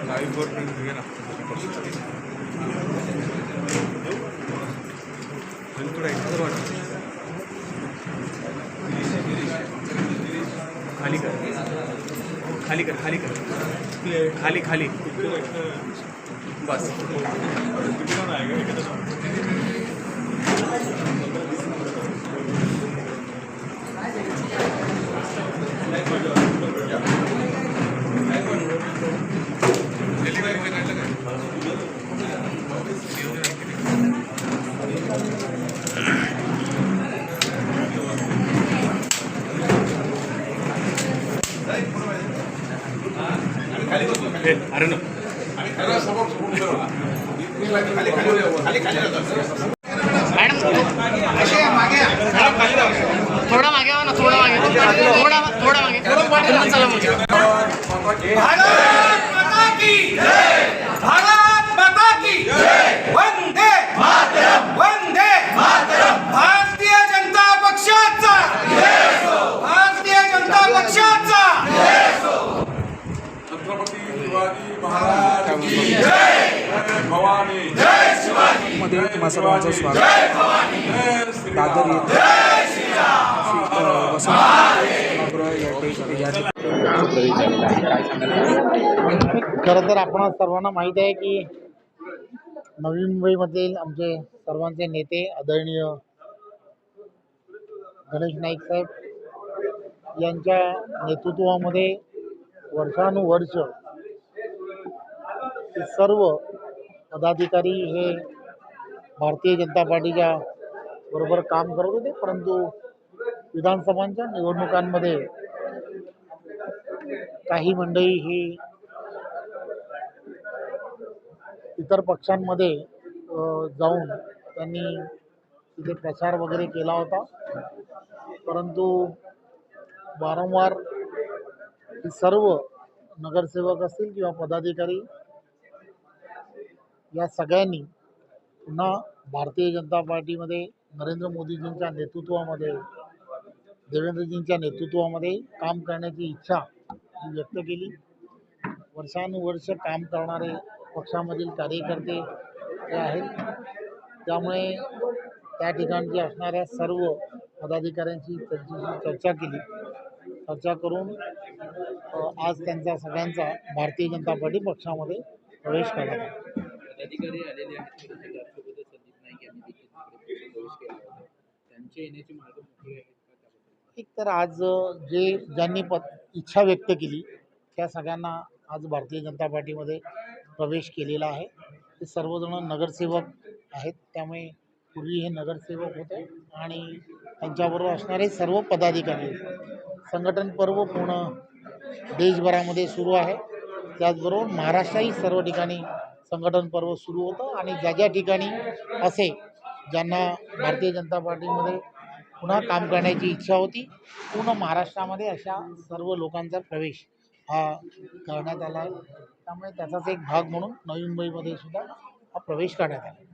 Live वर घेऊया ना थोडा एकत्र वाटतं खाली कर खाली कर खाली कर खाली खाली बस अरे ना थोड़ा मागे आओ ना थोड़ा मागे थोड़ा थोड़ा मागे चला मुझे भारत माता की जय भारत माता की जय वंदे मातरम वंदे मातरम भारतीय जनता पक्षाचा भारतीय जनता पक्षाचा छत्रपती शिवाजी महाराज की जय भवानी जय शिवाजी मध्ये तुम्हा सर्वांचं स्वागत. जय भवानी दादर येथे जय श्रीराम खरं तर आपण सर्वांना माहीत आहे की नवी मुंबईमधील आमचे सर्वांचे नेते आदरणीय गणेश नाईक साहेब यांच्या नेतृत्वामध्ये वर्षानुवर्ष सर्व पदाधिकारी हे भारतीय जनता पार्टीच्या बरोबर काम करत होते, परंतु विधानसभांच्या निवडणुकांमध्ये काही मंडळी ही इतर पक्षांमध्ये जाऊन त्यांनी तिथे प्रचार वगैरे केला होता, परंतु वारंवार ही सर्व नगरसेवक असतील किंवा पदाधिकारी या सगळ्यांनी पुन्हा भारतीय जनता पार्टीमध्ये नरेंद्र मोदीजींच्या नेतृत्वामध्ये देवेंद्रजींच्या नेतृत्वामध्ये काम करण्याची इच्छा व्यक्त केली. वर्षानुवर्ष काम करणारे पक्षामधील कार्यकर्ते जे आहेत, त्यामुळे त्या ठिकाणची असणाऱ्या सर्व पदाधिकाऱ्यांशी त्यांच्याशी चर्चा केली. चर्चा करून आज त्यांचा सगळ्यांचा भारतीय जनता पार्टी पक्षामध्ये प्रवेश करण्यात आला. अधिकारी आलेले आहेत सोबतच संदीप नाईक यांनी देखील प्रवेश केला होता. त्यांचे येण्याचे मार्ग मोकळे आहेत का त्याबद्दल? एक तर आज ज्यांनी इच्छा व्यक्त केली त्या सगळ्यांना आज भारतीय जनता पार्टीमध्ये प्रवेश केलेला आहे. ते सर्वजण नगरसेवक आहेत, त्यामुळे पूर्वी हे नगरसेवक होते आणि त्यांच्याबरोबर असणारे सर्व पदाधिकारी. संघटन पर्व पूर्ण देशभरामध्ये सुरू आहे, त्याचबरोबर महाराष्ट्राही सर्व ठिकाणी संघटन पर्व सुरू होतं आणि ज्या ज्या ठिकाणी असे ज्यांना भारतीय जनता पार्टीमध्ये पुन्हा काम करण्याची इच्छा होती, पूर्ण महाराष्ट्रामध्ये अशा सर्व लोकांचा प्रवेश हा करण्यात आला आहे. त्यामुळे त्याचाच एक भाग म्हणून नवी मुंबईमध्ये सुद्धा हा प्रवेश करण्यात आला.